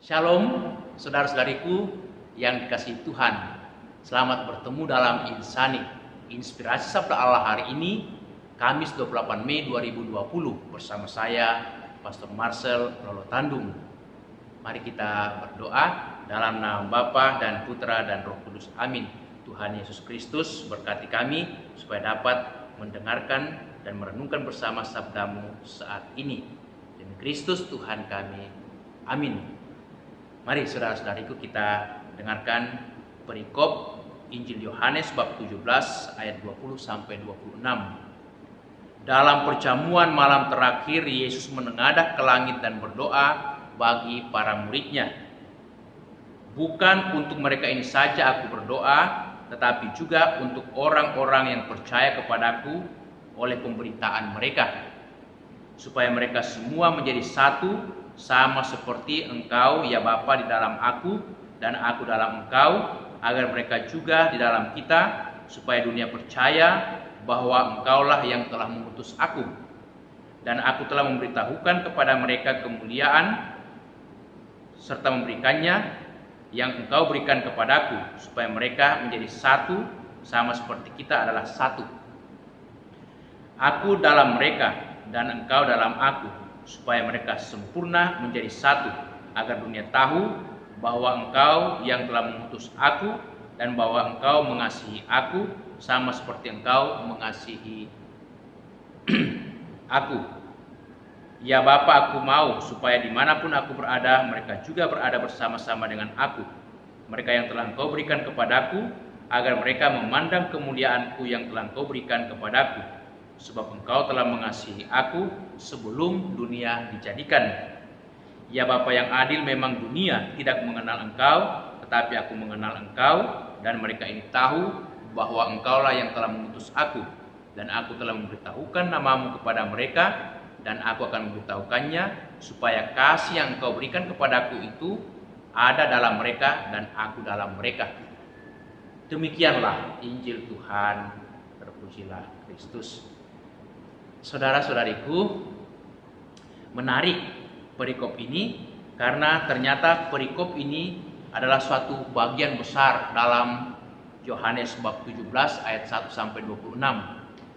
Shalom, saudara-saudariku yang dikasihi Tuhan. Selamat bertemu dalam Insani, Inspirasi Sabda Allah hari ini, Kamis 28 Mei 2020 bersama saya, Pastor Marcel Lolo Tandung. Mari kita berdoa dalam nama Bapa dan Putra dan Roh Kudus. Amin. Tuhan Yesus Kristus berkati kami supaya dapat mendengarkan dan merenungkan bersama sabdamu saat ini. Demi Kristus Tuhan kami. Amin. Mari saudara-saudariku kita dengarkan perikop Injil Yohanes bab 17 ayat 20 sampai 26. Dalam perjamuan malam terakhir Yesus menengadah ke langit dan berdoa bagi para muridnya. Bukan untuk mereka ini saja aku berdoa, tetapi juga untuk orang-orang yang percaya kepadaku oleh pemberitaan mereka, supaya mereka semua menjadi satu, sama seperti engkau ya Bapa di dalam aku dan aku dalam engkau, agar mereka juga di dalam kita, supaya dunia percaya bahwa engkaulah yang telah mengutus aku. Dan aku telah memberitahukan kepada mereka kemuliaan serta memberikannya yang engkau berikan kepadaku, supaya mereka menjadi satu, sama seperti kita adalah satu. Aku dalam mereka dan engkau dalam aku, supaya mereka sempurna menjadi satu, agar dunia tahu bahwa engkau yang telah mengutus aku dan bahwa engkau mengasihi aku sama seperti engkau mengasihi aku. Ya Bapa, aku mau supaya dimanapun aku berada, mereka juga berada bersama-sama dengan aku, mereka yang telah engkau berikan kepadaku, agar mereka memandang kemuliaanku yang telah engkau berikan kepadaku, sebab engkau telah mengasihi aku sebelum dunia dijadikan. Ya Bapa yang adil, memang dunia tidak mengenal engkau, tetapi aku mengenal engkau, dan mereka ini tahu bahwa engkaulah yang telah mengutus aku, dan aku telah memberitahukan namamu kepada mereka, dan aku akan memberitahukannya, supaya kasih yang engkau berikan kepadaku itu ada dalam mereka dan aku dalam mereka. Demikianlah Injil Tuhan. Terpujilah Kristus. Saudara-saudariku, menarik perikop ini karena ternyata perikop ini adalah suatu bagian besar dalam Yohanes bab 17 ayat 1 sampai 26.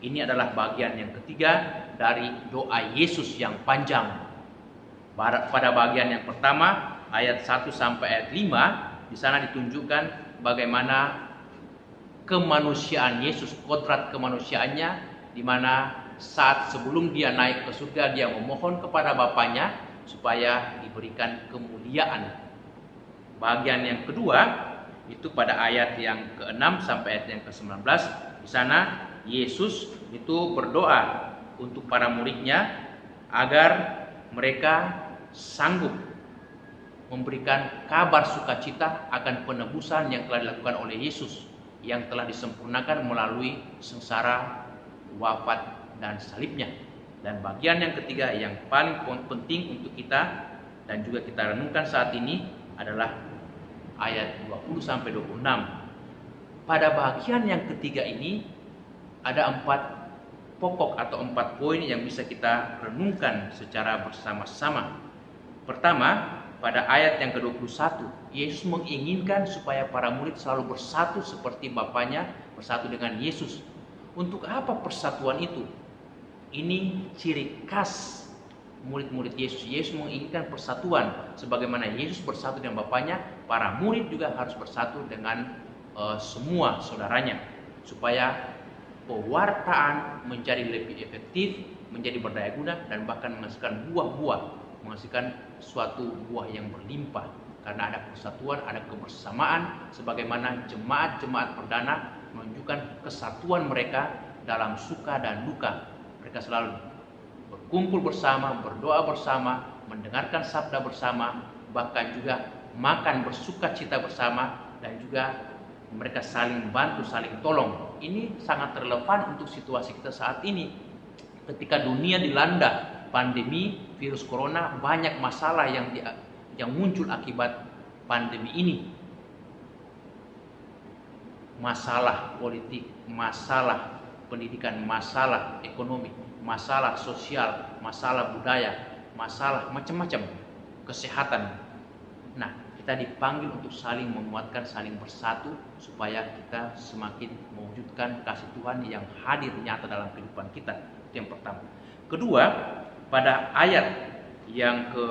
Ini adalah bagian yang ketiga dari doa Yesus yang panjang. Pada bagian yang pertama ayat 1 sampai ayat 5, di sana ditunjukkan bagaimana kemanusiaan Yesus, kodrat kemanusiaannya, di mana saat sebelum dia naik ke surga dia memohon kepada Bapanya supaya diberikan kemuliaan. Bagian yang kedua itu pada ayat yang ke-6 sampai ayat yang ke-19. Di sana Yesus itu berdoa untuk para muridnya agar mereka sanggup memberikan kabar sukacita akan penebusan yang telah dilakukan oleh Yesus, yang telah disempurnakan melalui sengsara, wafat, dan salibnya. Dan bagian yang ketiga yang paling penting untuk kita dan juga kita renungkan saat ini adalah ayat 20 sampai 26. Pada bagian yang ketiga ini ada 4 pokok atau 4 poin yang bisa kita renungkan secara bersama-sama. Pertama, pada ayat yang ke-21, Yesus menginginkan supaya para murid selalu bersatu seperti Bapanya bersatu dengan Yesus. Untuk apa persatuan itu? Ini ciri khas murid-murid Yesus. Yesus menginginkan persatuan. Sebagaimana Yesus bersatu dengan Bapanya, para murid juga harus bersatu dengan semua saudaranya, supaya pewartaan menjadi lebih efektif, menjadi berdaya guna, dan bahkan menghasilkan buah-buah, menghasilkan suatu buah yang berlimpah. Karena ada persatuan, ada kebersamaan, sebagaimana jemaat-jemaat perdana menunjukkan kesatuan mereka dalam suka dan duka. Mereka selalu berkumpul bersama, berdoa bersama, mendengarkan sabda bersama, bahkan juga makan bersuka cita bersama, dan juga mereka saling bantu, saling tolong. Ini sangat relevan untuk situasi kita saat ini. Ketika dunia dilanda pandemi virus corona, banyak masalah yang muncul akibat pandemi ini. Masalah politik, masalah pendidikan, masalah ekonomi, masalah sosial, masalah budaya, masalah macam-macam, kesehatan. Nah, kita dipanggil untuk saling menguatkan, saling bersatu supaya kita semakin mewujudkan kasih Tuhan yang hadir nyata dalam kehidupan kita. Itu yang pertama. Kedua, pada ayat yang ke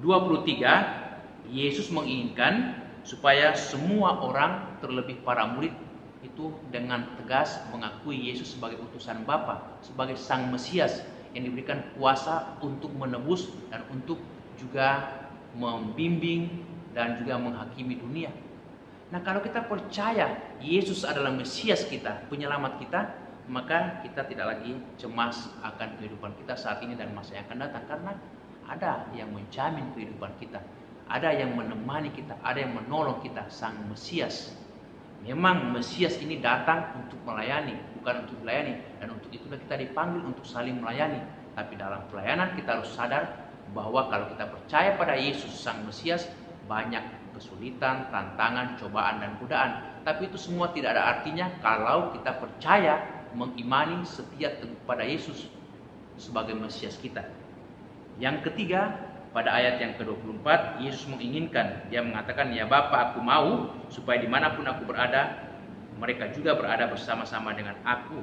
23, Yesus menginginkan supaya semua orang, terlebih para murid, itu dengan tegas mengakui Yesus sebagai utusan Bapa, sebagai Sang Mesias yang diberikan kuasa untuk menebus dan untuk juga membimbing dan juga menghakimi dunia. Nah, kalau kita percaya Yesus adalah Mesias kita, penyelamat kita, maka kita tidak lagi cemas akan kehidupan kita saat ini dan masa yang akan datang, karena ada yang menjamin kehidupan kita, ada yang menemani kita, ada yang menolong kita, Sang Mesias. Memang Mesias ini datang untuk melayani, bukan untuk melayani, dan untuk itulah kita dipanggil untuk saling melayani. Tapi dalam pelayanan kita harus sadar bahwa kalau kita percaya pada Yesus Sang Mesias, banyak kesulitan, tantangan, cobaan, dan godaan. Tapi itu semua tidak ada artinya kalau kita percaya, mengimani, setia kepada Yesus sebagai Mesias kita. Yang ketiga, pada ayat yang ke-24, Yesus menginginkan, dia mengatakan, "Ya Bapa, aku mau supaya dimanapun aku berada, mereka juga berada bersama-sama dengan aku."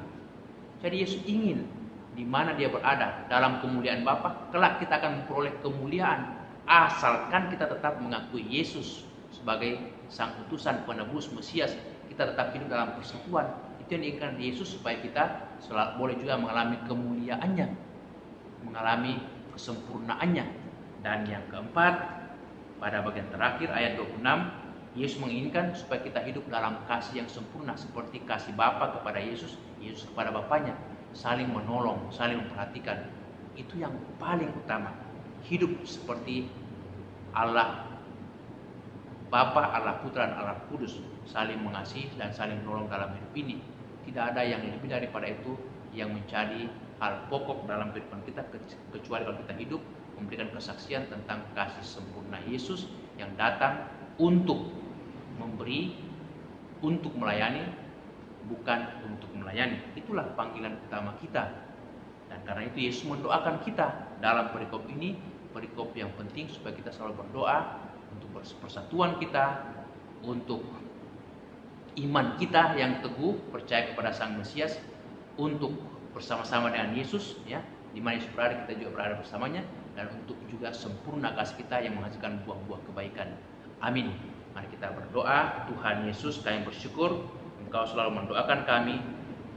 Jadi Yesus ingin di mana dia berada dalam kemuliaan Bapa, kelak kita akan memperoleh kemuliaan, asalkan kita tetap mengakui Yesus sebagai Sang Utusan, Penebus, Mesias. Kita tetap hidup dalam persatuan. Itu yang diinginkan Yesus, supaya kita boleh juga mengalami kemuliaannya, mengalami kesempurnaannya. Dan yang keempat, pada bagian terakhir ayat 26, Yesus menginginkan supaya kita hidup dalam kasih yang sempurna, seperti kasih Bapa kepada Yesus, Yesus kepada Bapanya, saling menolong, saling memperhatikan. Itu yang paling utama. Hidup seperti Allah Bapa, Allah Putra, dan Allah Kudus, saling mengasihi dan saling menolong dalam hidup ini. Tidak ada yang lebih daripada itu yang menjadi hal pokok dalam kehidupan kita, kecuali kalau kita hidup memberikan kesaksian tentang kasih sempurna Yesus yang datang untuk memberi, untuk melayani, bukan untuk melayani. Itulah panggilan utama kita. Dan karena itu Yesus mendoakan kita dalam perikop ini, perikop yang penting, supaya kita selalu berdoa untuk persatuan kita, untuk iman kita yang teguh, percaya kepada Sang Mesias, untuk bersama-sama dengan Yesus, ya, di mana Yesus berada, kita juga berada bersamanya, dan untuk juga sempurna kasih kita yang menghasilkan buah-buah kebaikan. Amin. Mari kita berdoa. Tuhan Yesus, kami bersyukur Engkau selalu mendoakan kami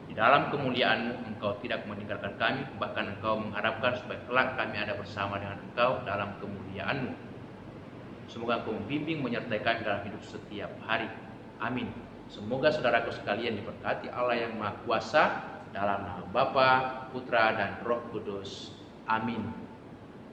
di dalam kemuliaan-Mu. Engkau tidak meninggalkan kami, bahkan Engkau mengharapkan supaya kelak kami ada bersama dengan Engkau dalam kemuliaan-Mu. Semoga Engkau membimbing, menyertai kami dalam hidup setiap hari. Amin. Semoga saudaraku sekalian diberkati Allah yang Maha Kuasa, dalam nama Bapa, Putra, dan Roh Kudus. Amin.